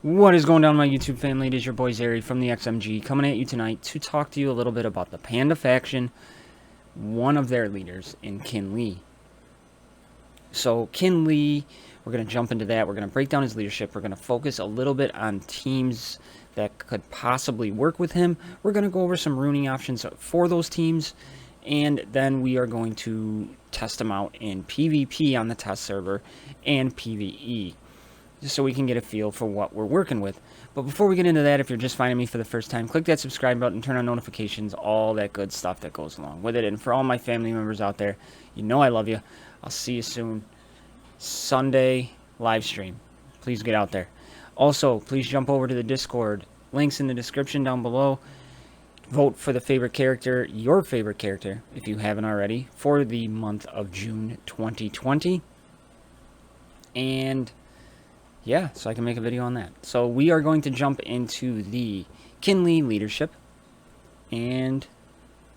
What is going down, my YouTube family? It is your boy Zeri from the XMG coming at you tonight to talk to you a little bit about the Panda faction, one of their leaders in Kinli. So Kinli, we're going to jump into that. We're going to break down his leadership. We're going to focus a little bit on teams that could possibly work with him. We're going to go over some runing options for those teams, and then we are going to test them out in PvP on the test server and PvE, just so we can get a feel for what we're working with. But before we get into that, if you're just finding me for the first time, click that subscribe button, turn on notifications, all that good stuff that goes along with it. And for all my family members out there, you know I love you. I'll see you soon. Sunday live stream. Please get out there. Also, please jump over to the Discord. Links in the description down below. Vote for the favorite character, your favorite character, if you haven't already, for the month of June 2020. And yeah, so I can make a video on that. So we are going to jump into the Kinli leadership, and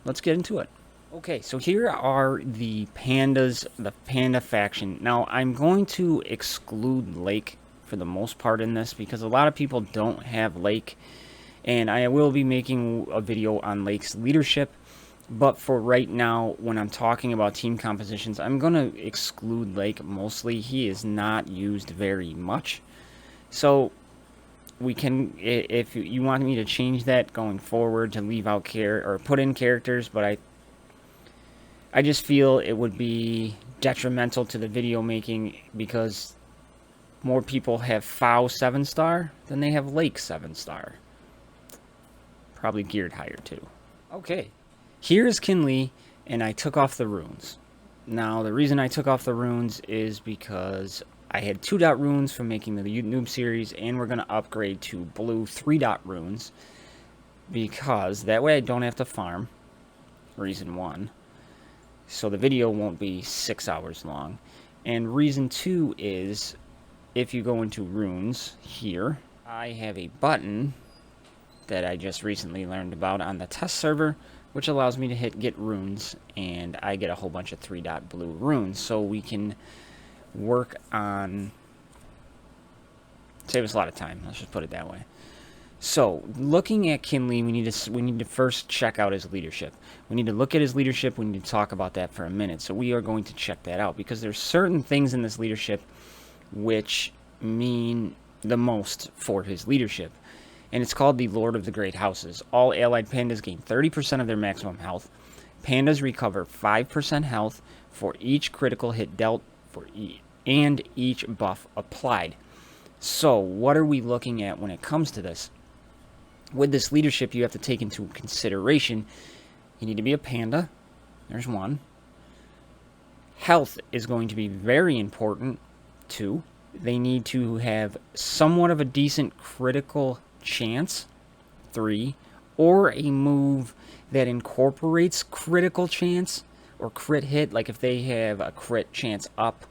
let's get into it. Okay, so here are the pandas, the panda faction. Now, I'm going to exclude Lake for the most part in this, because a lot of people don't have Lake, and I will be making a video on Lake's leadership. But for right now, when I'm talking about team compositions, I'm going to exclude Lake mostly. He is not used very much. So we can, if you want me to change that going forward, to leave out or put in characters, but I just feel it would be detrimental to the video making, because more people have FOW 7-star than they have Lake 7-star. Probably geared higher too. Okay. Here's Kinli, and I took off the runes. Now, the reason I took off the runes is because I had 2-dot runes from making the noob series, and we're going to upgrade to blue 3-dot runes, because that way I don't have to farm. Reason 1. So the video won't be 6 hours long. And reason 2 is, if you go into runes here, I have a button that I just recently learned about on the test server, which allows me to hit get runes, and I get a whole bunch of 3-dot blue runes, so we can work on, save us a lot of time, let's just put it that way. So looking at Kinli, we need to first check out his leadership. We need to look at his leadership. We need to talk about that for a minute. So we are going to check that out, because there's certain things in this leadership which mean the most for his leadership. And it's called the Lord of the Great Houses. All allied pandas gain 30% of their maximum health. Pandas recover 5% health for each critical hit dealt and each buff applied. So what are we looking at when it comes to this? With this leadership, you have to take into consideration, you need to be a panda. There's one. Health is going to be very important. 2. They need to have somewhat of a decent critical chance. 3. Or a move that incorporates critical chance or crit hit, like if they have a crit chance up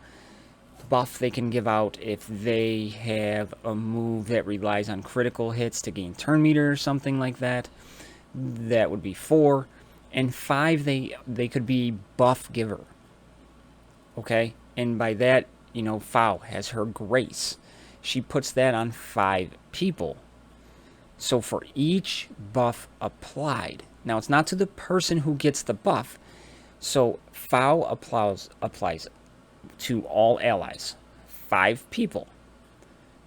buff they can give out, if they have a move that relies on critical hits to gain turn meter or something like that. That would be 4. And 5, they could be buff giver. Okay? And by that, you know, FOW has her grace. She puts that on 5 people. So for each buff applied, now it's not to the person who gets the buff, so FOW applies to all allies. 5 people.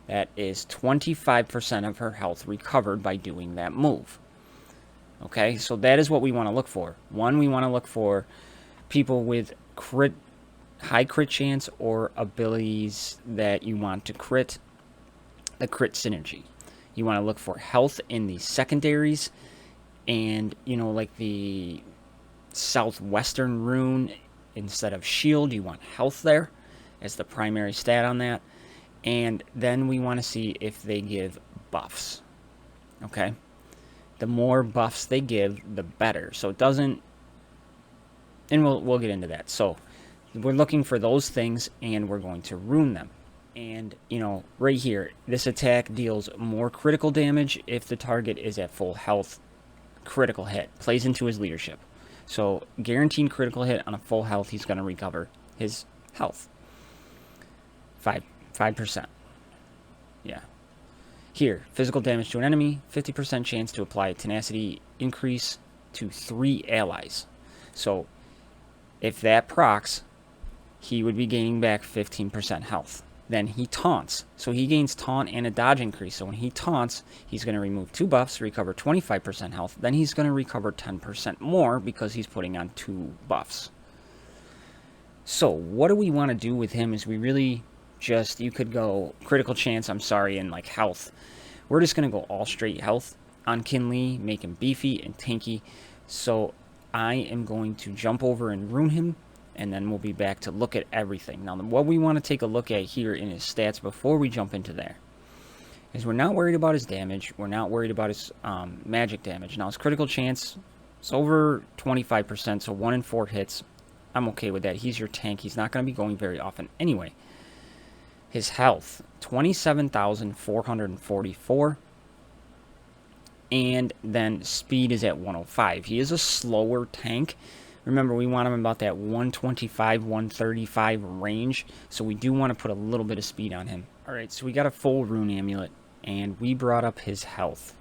That is 25% of her health recovered by doing that move. Okay, so that is what we want to look for. 1, we want to look for people with high crit chance, or abilities that you want to crit, the crit synergy. You want to look for health in the secondaries, and, you know, like the southwestern rune, instead of shield, you want health there as the primary stat on that. And then we want to see if they give buffs. Okay? The more buffs they give, the better. So it doesn't, and we'll get into that. So we're looking for those things, and we're going to rune them. And, you know, right here, this attack deals more critical damage if the target is at full health. Critical hit plays into his leadership. So guaranteed critical hit on a full health, he's going to recover his health. 5%. Yeah. Here, physical damage to an enemy, 50% chance to apply a tenacity increase to 3 allies. So, if that procs, he would be gaining back 15% health. Then he taunts. So he gains taunt and a dodge increase. So when he taunts, he's going to remove 2 buffs, recover 25% health. Then he's going to recover 10% more because he's putting on 2 buffs. So what do we want to do with him is we really just, you could go critical chance, and like health. We're just going to go all straight health on Kinley, make him beefy and tanky. So I am going to jump over and rune him, and then we'll be back to look at everything. Now, what we want to take a look at here in his stats before we jump into there is we're not worried about his damage. We're not worried about his magic damage. Now, his critical chance is over 25%, so 1 in 4 hits. I'm okay with that. He's your tank. He's not going to be going very often anyway. His health, 27,444. And then speed is at 105. He is a slower tank. Remember, we want him about that 125, 135 range. So we do want to put a little bit of speed on him. Alright, so we got a full rune amulet. And we brought up his health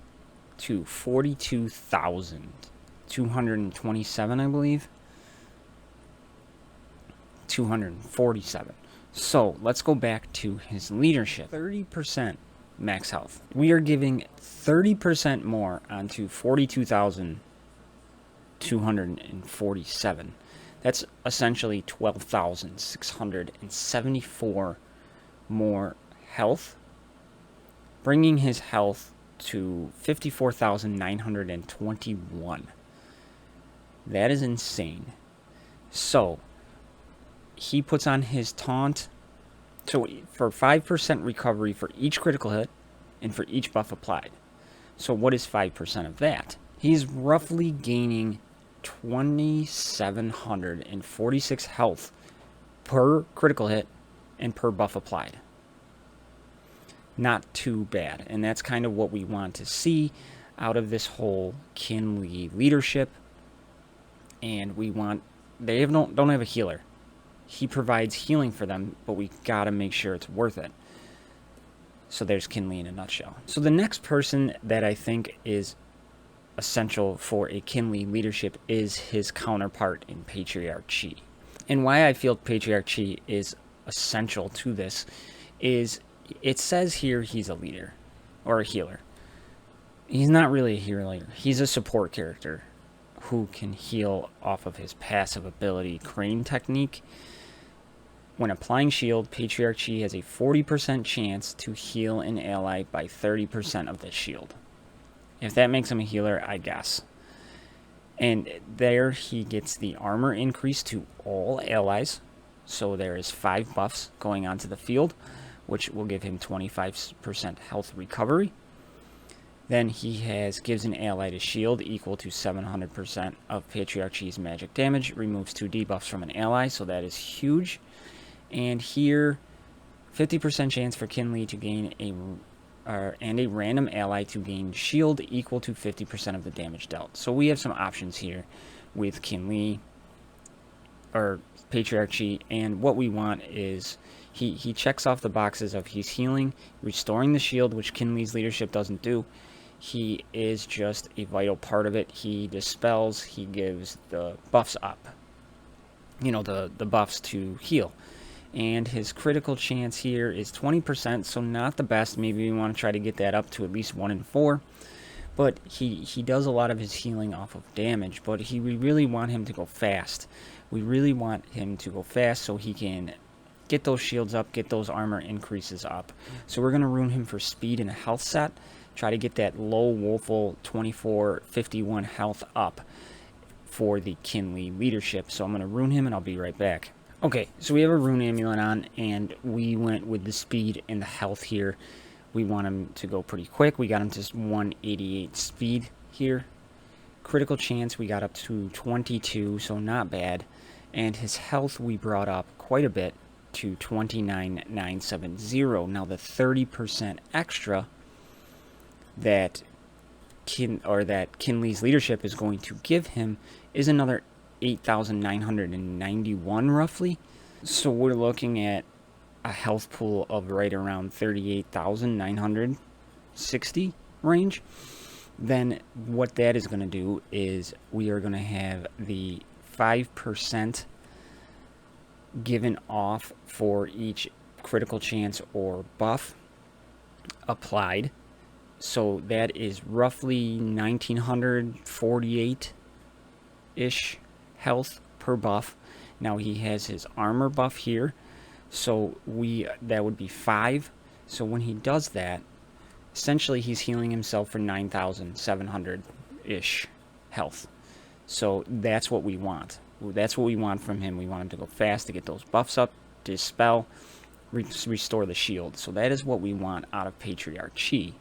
to 42,227, I believe. 247. So let's go back to his leadership. 30% max health. We are giving 30% more onto 42,247. That's essentially 12,674 more health, bringing his health to 54,921. That is insane. So he puts on his taunt. So for 5% recovery for each critical hit and for each buff applied. So what is 5% of that? He's roughly gaining 2,746 health per critical hit and per buff applied. Not too bad. And that's kind of what we want to see out of this whole Kinley leadership. And we want, they don't have a healer. He provides healing for them, but we gotta make sure it's worth it. So there's Kinley in a nutshell. So the next person that I think is essential for a Kinley leadership is his counterpart in Patriarchy. And why I feel Patriarchy is essential to this is it says here he's a leader or a healer. He's not really a healer. He's a support character who can heal off of his passive ability, Crane Technique. When applying shield, Patriarchy has a 40% chance to heal an ally by 30% of the shield. If that makes him a healer, I guess. And there he gets the armor increase to all allies. So there is 5 buffs going onto the field, which will give him 25% health recovery. Then he gives an ally to shield equal to 700% of Patriarchy's magic damage. Removes 2 debuffs from an ally, so that is huge. And here, 50% chance for Kinley to gain and a random ally to gain shield equal to 50% of the damage dealt. So we have some options here with Kinley or Patriarchy, and what we want is he checks off the boxes of he's healing, restoring the shield, which Kinley's leadership doesn't do. He is just a vital part of it. He dispels, he gives the buffs up. You know, the buffs to heal. And his critical chance here is 20%, so not the best. Maybe we want to try to get that up to at least 1 in 4. But he does a lot of his healing off of damage, but we really want him to go fast. We really want him to go fast so he can get those shields up, get those armor increases up. So we're going to rune him for speed and a health set. Try to get that low woeful 2451 health up for the Kinley leadership. So I'm going to rune him and I'll be right back. Okay, so we have a rune amulet on, and we went with the speed and the health here. We want him to go pretty quick. We got him to 188 speed here. Critical chance, we got up to 22, so not bad. And his health we brought up quite a bit to 29,970. Now the 30% extra that Kinley's leadership is going to give him is another 8,991 roughly. So we're looking at a health pool of right around 38,900 60 range, then what that is going to do is we are going to have the 5% given off for each critical chance or buff applied. So that is roughly 1948-ish health per buff. Now he has his armor buff here, so that would be 5. So when he does that, essentially he's healing himself for 9,700-ish health. So that's what we want. That's what we want from him. We want him to go fast to get those buffs up, dispel, restore the shield. So that is what we want out of Patriarch Chi.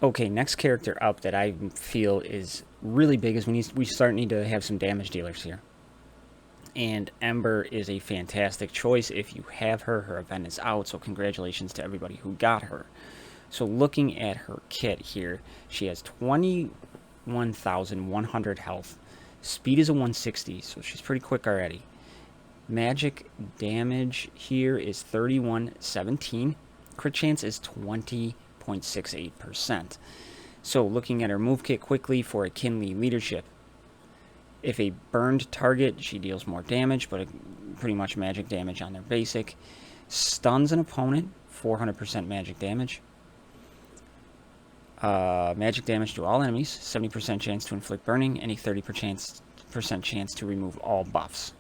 Okay, next character up that I feel is really big is we need to have some damage dealers here. And Ember is a fantastic choice if you have her. Her event is out, so congratulations to everybody who got her. So looking at her kit here, she has 21,100 health. Speed is a 160, so she's pretty quick already. Magic damage here is 3117. Crit chance is 20.68%. So looking at her move kit quickly for a Kinley leadership. If a burned target, she deals more damage, but pretty much magic damage on their basic. Stuns an opponent, 400% magic damage. Magic damage to all enemies, 70% chance to inflict burning, and a 30% chance to remove all buffs.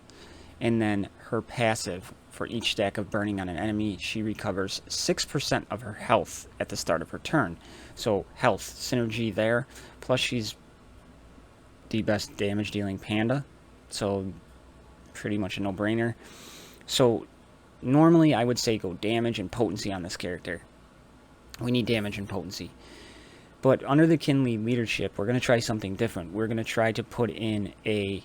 And then her passive, for each stack of burning on an enemy, she recovers 6% of her health at the start of her turn. So health, synergy there, plus she's the best damage dealing panda, so pretty much a no-brainer. So normally I would say go damage and potency on this character. We need damage and potency. But under the Kinley leadership, we're going to try something different. We're going to try to put in a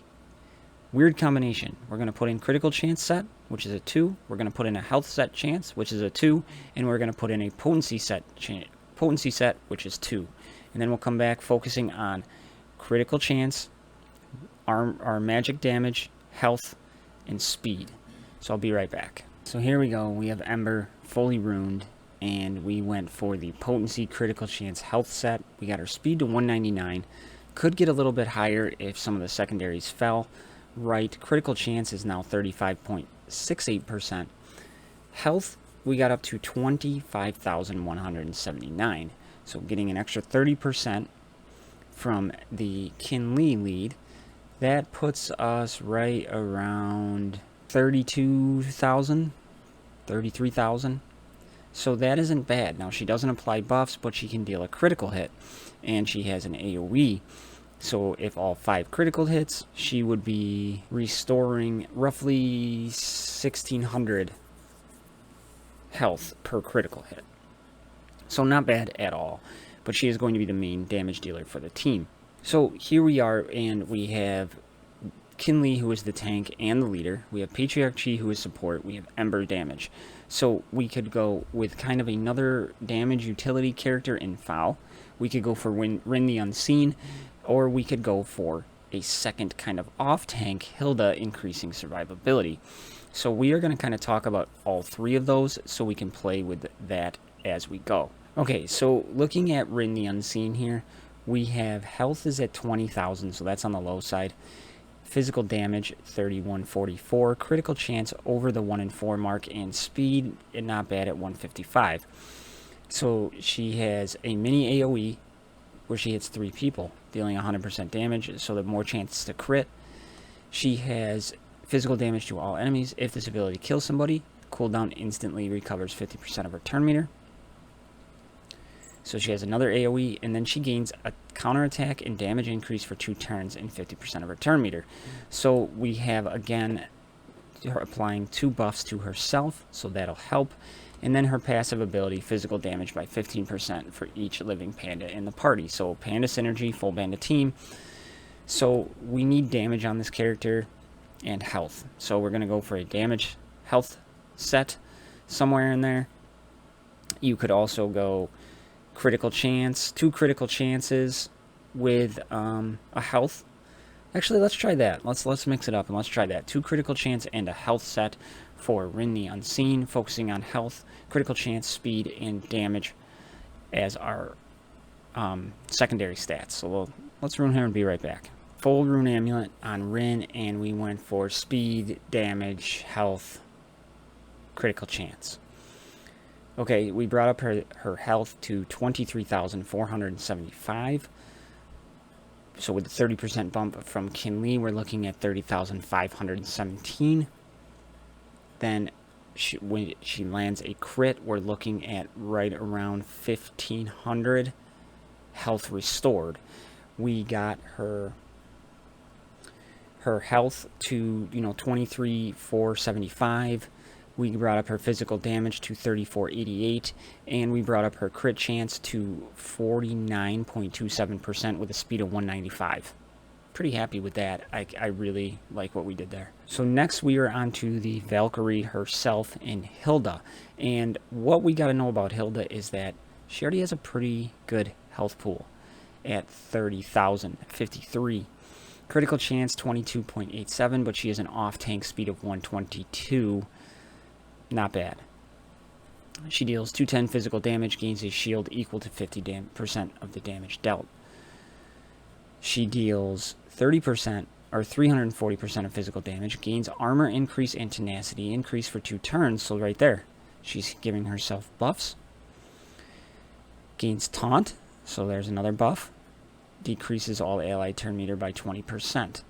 weird combination. We're going to put in critical chance set, which is a 2. We're going to put in a health set chance, which is a 2. And we're going to put in a potency set, which is 2. And then we'll come back focusing on critical chance, our magic damage, health, and speed. So I'll be right back. So here we go. We have Ember fully ruined, and we went for the potency, critical chance, health set. We got our speed to 199. Could get a little bit higher if some of the secondaries fell. Right, critical chance is now 35.68%. Health, we got up to 25,179. So getting an extra 30% from the Kinley lead. That puts us right around 32,000, 33,000. So that isn't bad. Now, she doesn't apply buffs, but she can deal a critical hit. And she has an AoE. So if all 5 critical hits, she would be restoring roughly 1,600 health per critical hit. So not bad at all. But she is going to be the main damage dealer for the team. So here we are, and we have Kinley, who is the tank and the leader. We have Patriarch Chi, who is support. We have Ember damage. So we could go with kind of another damage utility character in Foul. We could go for Rin the Unseen, or we could go for a second kind of off-tank, Hilda, increasing survivability. So we are going to kind of talk about all 3 of those so we can play with that as we go. Okay, so looking at Rin the Unseen here, we have health is at 20,000, so that's on the low side. Physical damage, 3144. Critical chance over the 1 in 4 mark, and speed, not bad at 155. So she has a mini AoE where she hits 3 people, dealing 100% damage, so the more chances to crit. She has physical damage to all enemies. If this ability kills somebody, cooldown instantly recovers 50% of her turn meter. So she has another AoE, and then she gains a counterattack and damage increase for 2 turns and 50% of her turn meter. So we have, again, her applying 2 buffs to herself, so that'll help. And then her passive ability, physical damage by 15% for each living panda in the party. So panda synergy, full band of team. So we need damage on this character and health. So we're going to go for a damage health set somewhere in there. You could also go critical chance, 2 critical chances with a health. Actually, let's try that. Let's mix it up and let's try that. 2 critical chance and a health set for Rin the Unseen, focusing on health, critical chance, speed, and damage as our secondary stats. So let's rune her and be right back. Full rune amulet on Rin, and we went for speed, damage, health, critical chance. Okay, we brought up her health to 23,475. So with a 30% bump from Kinley, we're looking at 30,517. Then when she lands a crit, we're looking at right around 1,500 health restored. We got her health to 23,475. We brought up her physical damage to 3488, and we brought up her crit chance to 49.27% with a speed of 195. Pretty happy with that. I really like what we did there. So next we are on to the Valkyrie herself in Hilda. And what we got to know about Hilda is that she already has a pretty good health pool at 30,053. Critical chance 22.87, but she has an off-tank speed of 122. Not bad. She deals 210 physical damage, gains a shield equal to 50% of the damage dealt. She deals 30% or 340% of physical damage, gains armor increase and tenacity increase for 2 turns, so right there, she's giving herself buffs. Gains taunt, so there's another buff. Decreases all allied turn meter by 20%.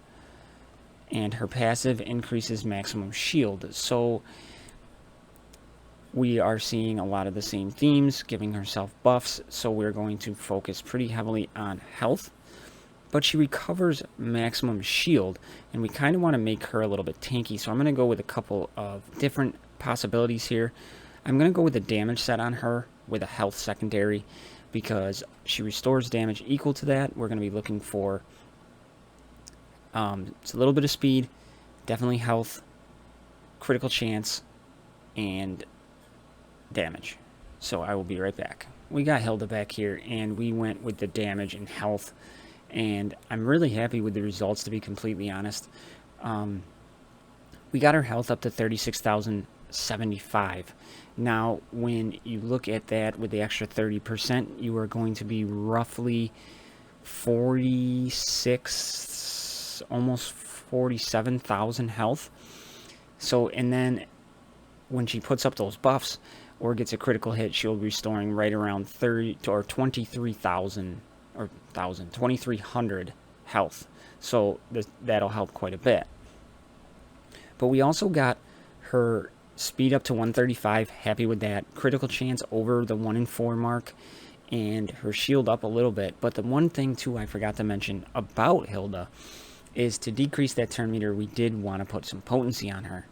And her passive increases maximum shield, so we are seeing a lot of the same themes, giving herself buffs, so we're going to focus pretty heavily on health. But she recovers maximum shield, and we kind of want to make her a little bit tanky, so I'm going to go with a couple of different possibilities here. I'm going to go with a damage set on her with a health secondary, because she restores damage equal to that. We're going to be looking for it's a little bit of speed, definitely health, critical chance, and damage. So I will be right back. We got Hilda back here, and we went with the damage and health, and I'm really happy with the results, to be completely honest. We got her health up to 36,075. Now when you look at that with the extra 30%, you are going to be roughly 46, almost 47,000 health. So, and then when she puts up those buffs or gets a critical hit, she'll be restoring right around 30 or 23,000 or 2,300 health. So that'll help quite a bit. But we also got her speed up to 135, happy with that. Critical chance over the 1 in 4 mark, and her shield up a little bit. But the one thing too I forgot to mention about Hilda is to decrease that turn meter, we did want to put some potency on her.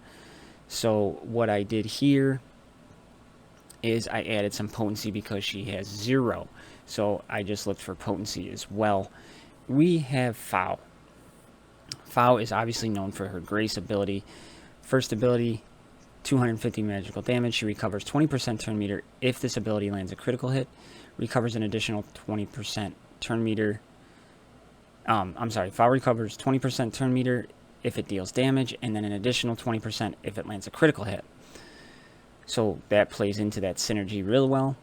So what I did here is I added some potency because she has 0. So I just looked for potency as well. We have Foul. Foul is obviously known for her Grace ability. First ability, 250 magical damage. She recovers 20% turn meter if this ability lands a critical hit. Recovers an additional 20% turn meter. Foul recovers 20% turn meter if it deals damage, and then an additional 20% if it lands a critical hit. So that plays into that synergy real well.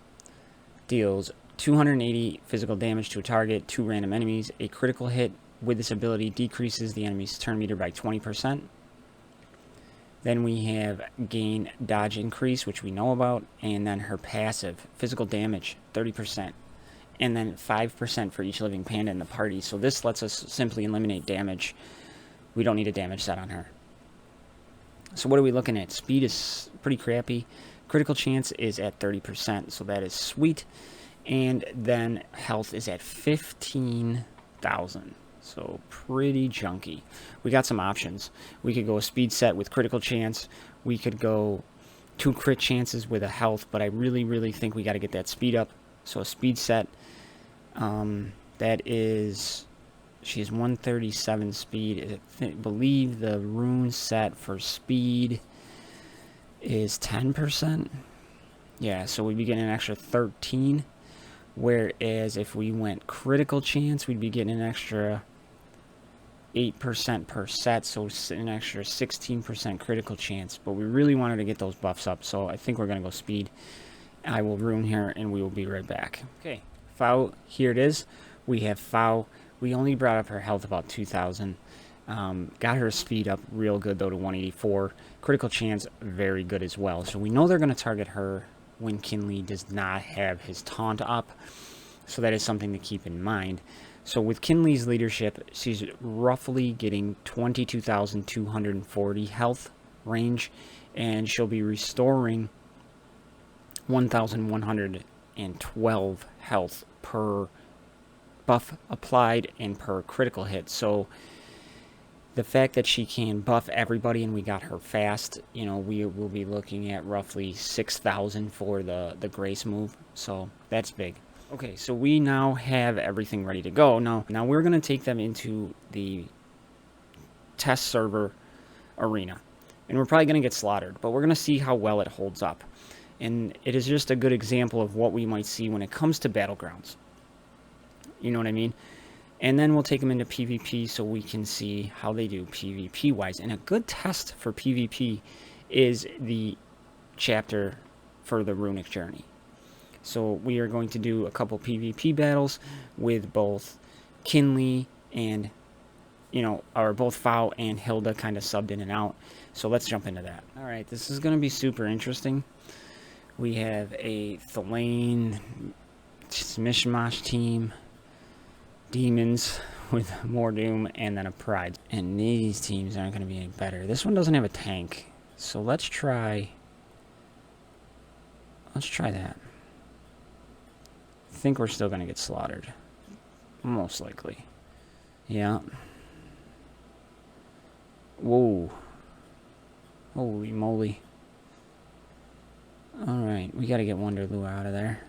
Deals 280 physical damage to a target, 2 random enemies. A critical hit with this ability decreases the enemy's turn meter by 20%. Then we have gain dodge increase, which we know about, and then her passive, physical damage, 30%, and then 5% for each living panda in the party. So this lets us simply eliminate damage. We don't need a damage set on her. So what are we looking at? Speed is pretty crappy. Critical chance is at 30%, so that is sweet. And then health is at 15,000. So pretty junky. We got some options. We could go a speed set with critical chance. We could go 2 crit chances with a health, but I really think we got to get that speed up. So a speed set, that is, she has 137 speed. I believe the rune set for speed is 10%. Yeah, so we'd be getting an extra 13. Whereas if we went critical chance, we'd be getting an extra 8% per set, so an extra 16% critical chance. But we really wanted to get those buffs up, so I think we're going to go speed. I will rune here, and we will be right back. Okay, Fao, here it is. We have Fao. We only brought up her health about 2,000. Got her speed up real good, though, to 184. Critical chance, very good as well. So we know they're going to target her when Kinley does not have his taunt up. So that is something to keep in mind. So with Kinley's leadership, she's roughly getting 22,240 health range. And she'll be restoring 1,112 health per buff applied and per critical hit. So the fact that she can buff everybody and we got her fast, you know, we will be looking at roughly 6,000 for the Grace move. So that's big. Okay, so we now have everything ready to go. Now we're going to take them into the test server arena. And we're probably going to get slaughtered, but we're going to see how well it holds up. And it is just a good example of what we might see when it comes to battlegrounds. You know what I mean? And then we'll take them into PvP so we can see how they do PvP-wise. And a good test for PvP is the chapter for the Runic Journey. So we are going to do a couple PvP battles with both Kinley and, you know, or both Fao and Hilda kind of subbed in and out. So let's jump into that. Alright, this is going to be super interesting. We have a Thelaine mishmash team, demons with more doom, and then a pride. And these teams aren't going to be any better. This one doesn't have a tank, so let's try that. I think we're still going to get slaughtered. Most likely. Yeah. Whoa. Holy moly. Alright, we gotta get Wonderloo out of there.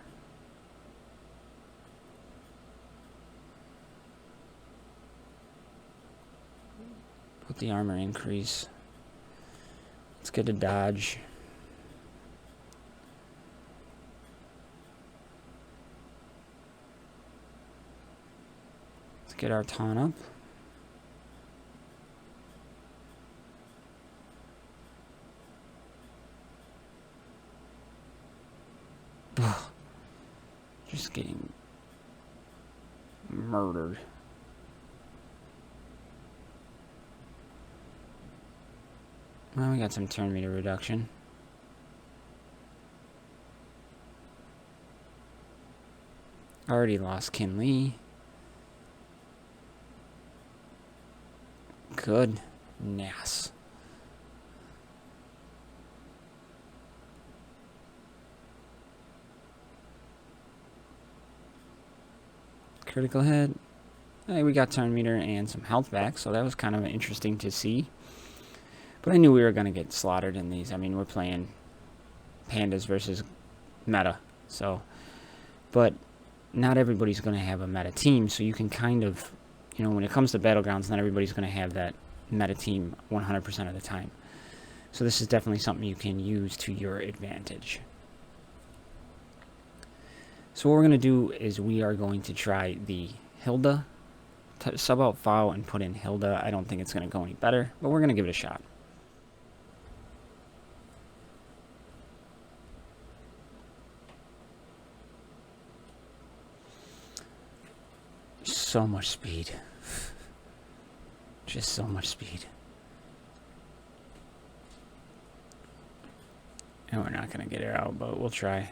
Put the armor increase. Let's get a dodge. Let's get our taunt up. Just getting murdered. Well, we got some turn meter reduction. Already lost Kinley. Goodness. Critical hit. Hey, we got turn meter and some health back, so that was kind of interesting to see. But I knew we were going to get slaughtered in these. I mean, we're playing Pandas versus meta, so. But not everybody's going to have a meta team, so you can kind of, you know, when it comes to battlegrounds, not everybody's going to have that meta team 100% of the time. So this is definitely something you can use to your advantage. So what we're going to do is we are going to try the Hilda. Sub out Fao and put in Hilda. I don't think it's going to go any better, but we're going to give it a shot. So much speed. Just so much speed. And we're not going to get her out, but we'll try.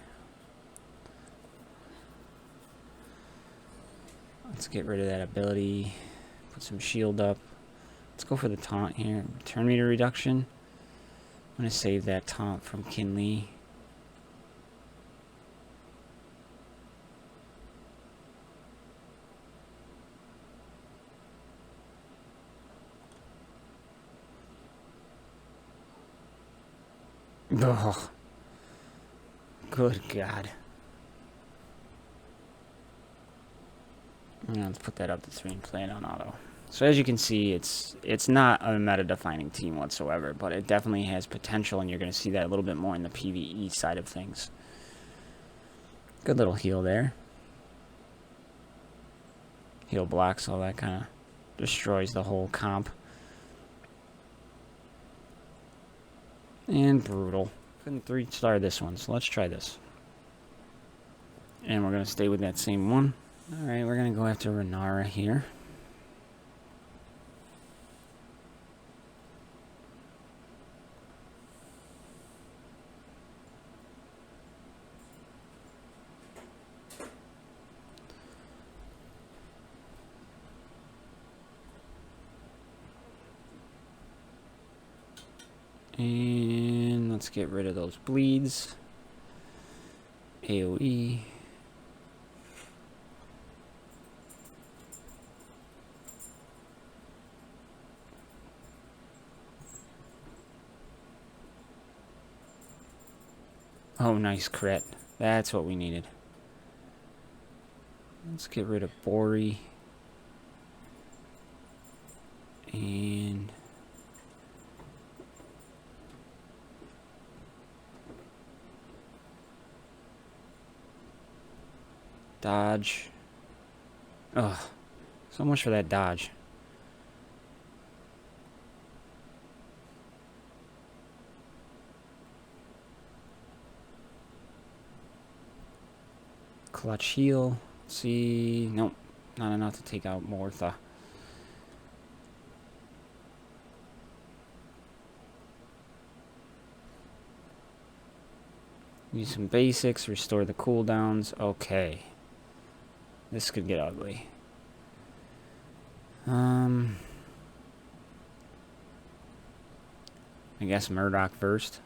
Let's get rid of that ability. Put some shield up. Let's go for the taunt here. Turn meter reduction. I'm going to save that taunt from Kinley. Oh, good God. Let's put that up to 3 and play it on auto. So as you can see, it's not a meta-defining team whatsoever, but it definitely has potential, and you're going to see that a little bit more in the PvE side of things. Good little heal there. Heal blocks, all that kind of destroys the whole comp. And brutal. Couldn't 3-star this one, so let's try this. And we're going to stay with that same one. Alright, we're going to go after Renara here. And let's get rid of those bleeds. AoE. Oh, nice crit. That's what we needed. Let's get rid of Bori. And dodge. Ugh. So much for that dodge. Clutch heal. Let's see. Nope. Not enough to take out Mortha. Use some basics. Restore the cooldowns. Okay. This could get ugly. I guess Murdoch first.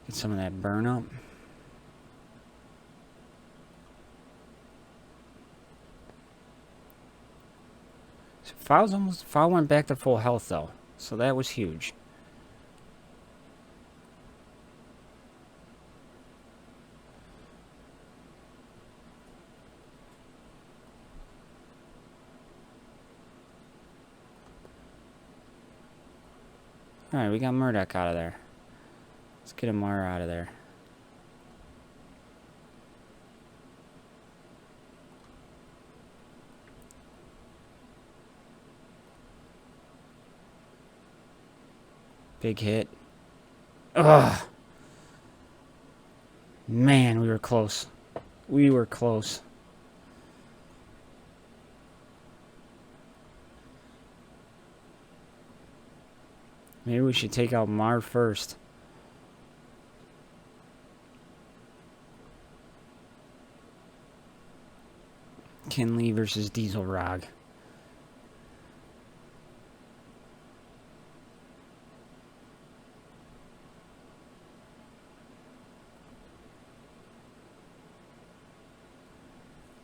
Get some of that burn up. So Foul went back to full health though, so that was huge. Alright, we got Murdoch out of there. Let's get Amara out of there. Big hit. Ugh. Man, we were close. We were close. Maybe we should take out Mar first. Kinley versus Diesel Rog.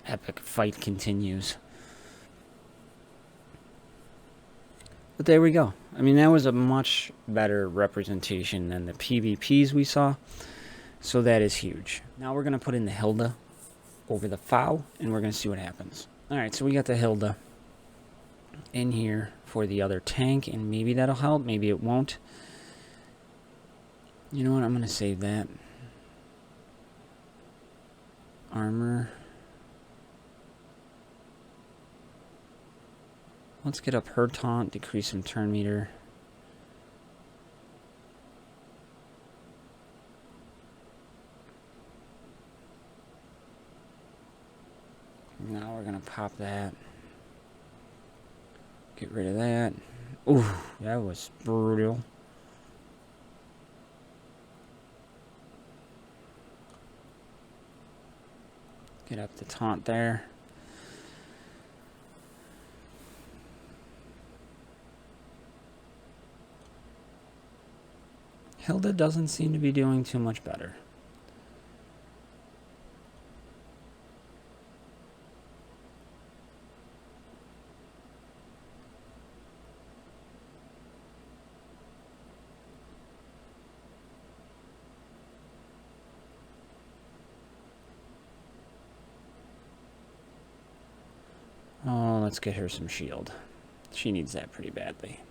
Epic fight continues. But there we go. I mean, that was a much better representation than the PvPs we saw. So that is huge. Now we're going to put in the Hilda over the Foul, and we're going to see what happens. Alright, so we got the Hilda in here for the other tank, and maybe that'll help, maybe it won't. You know what, I'm going to save that. Armor. Let's get up her taunt, decrease some turn meter. Now we're gonna pop that. Get rid of that. Ooh, that was brutal. Get up the taunt there. Hilda doesn't seem to be doing too much better. Oh, let's get her some shield. She needs that pretty badly.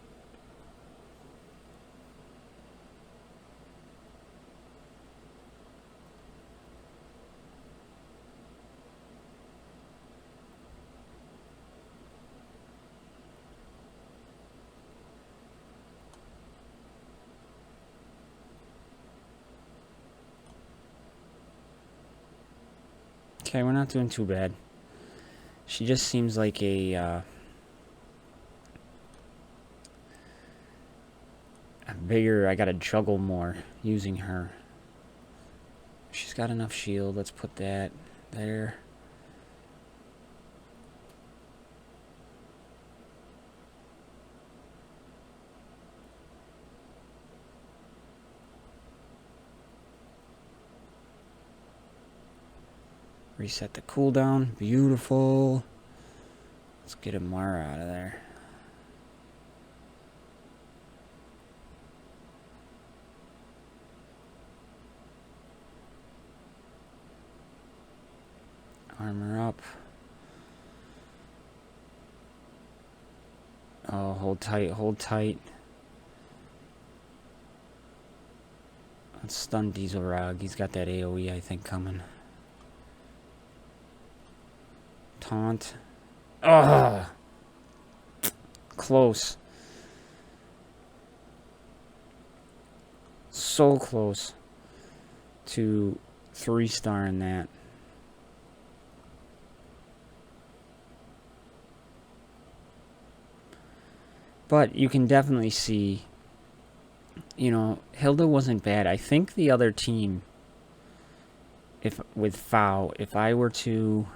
Okay, we're not doing too bad. She just seems like a bigger... I gotta juggle more using her. She's got enough shield. Let's put that there. Reset the cooldown. Beautiful. Let's get Amara out of there. Armor up. Oh, hold tight, hold tight. Let's stun Diesel Rog. He's got that AoE, I think, coming. Taunt. Ugh! Close. So close to 3-star in that. But you can definitely see, you know, Hilda wasn't bad. I think the other team, with Fow, if I were to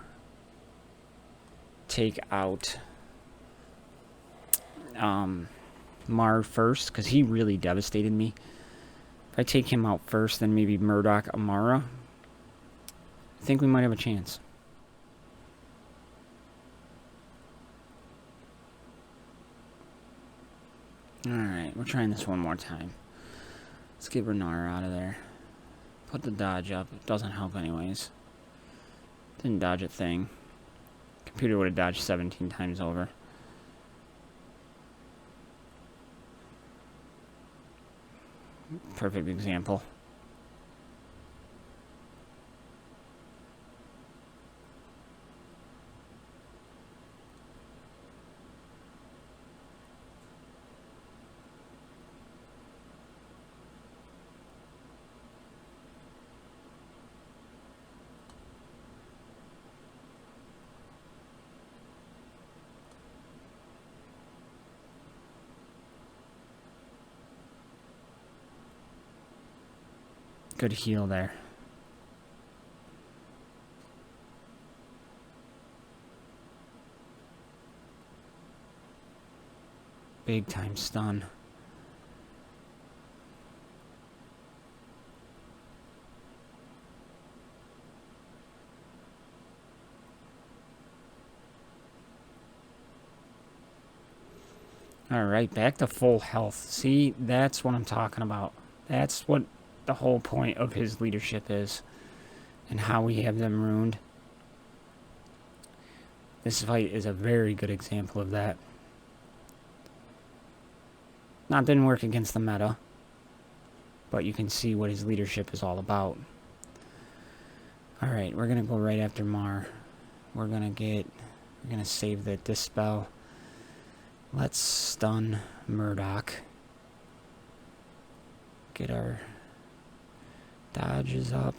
take out Mar first, because he really devastated me. If I take him out first, then maybe Murdoch, Amara, I think we might have a chance. Alright, we're trying this one more time. Let's get Renara out of there. Put the dodge up. It doesn't help anyways. Didn't dodge a thing. Computer would have dodged 17 times over. Perfect example. Good heal there. Big time stun. Alright, back to full health. See, that's what I'm talking about. That's what the whole point of his leadership is, and how we have them ruined. This fight is a very good example of that. Not didn't work against the meta, but you can see what his leadership is all about. Alright, we're gonna go right after Mar. We're gonna save the dispel. Let's stun Murdoch. Get our dodges up.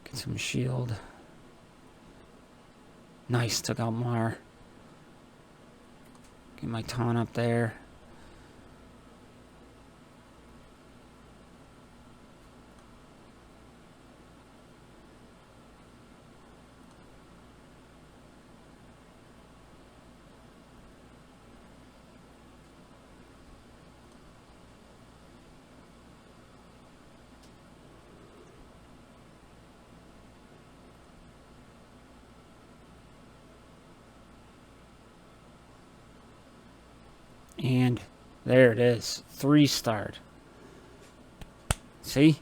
Get some shield. Nice, took out Mar. Get my taunt up there. And there it is. 3-starred. See?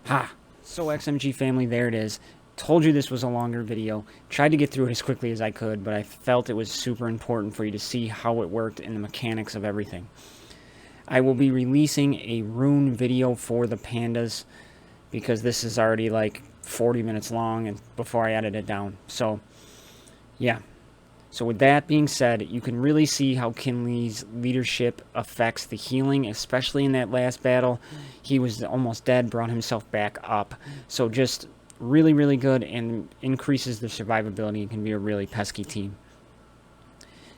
Ha! So XMG family, there it is. Told you this was a longer video. Tried to get through it as quickly as I could, but I felt it was super important for you to see how it worked and the mechanics of everything. I will be releasing a rune video for the Pandas because this is already like 40 minutes long and before I edit it down. So, yeah. So with that being said, you can really see how Kinley's leadership affects the healing, especially in that last battle. He was almost dead, brought himself back up. So just really, really good, and increases the survivability and can be a really pesky team.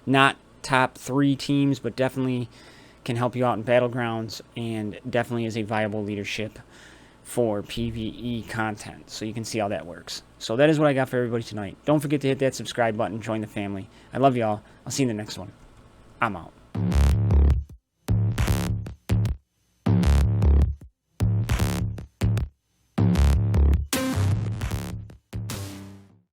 Not top 3 teams, but definitely can help you out in battlegrounds, and definitely is a viable leadership for PvE content. So you can see how that works. So that is what I got for everybody tonight. Don't forget to hit that subscribe button, join the family. I love y'all. I'll see you in the next one. I'm out.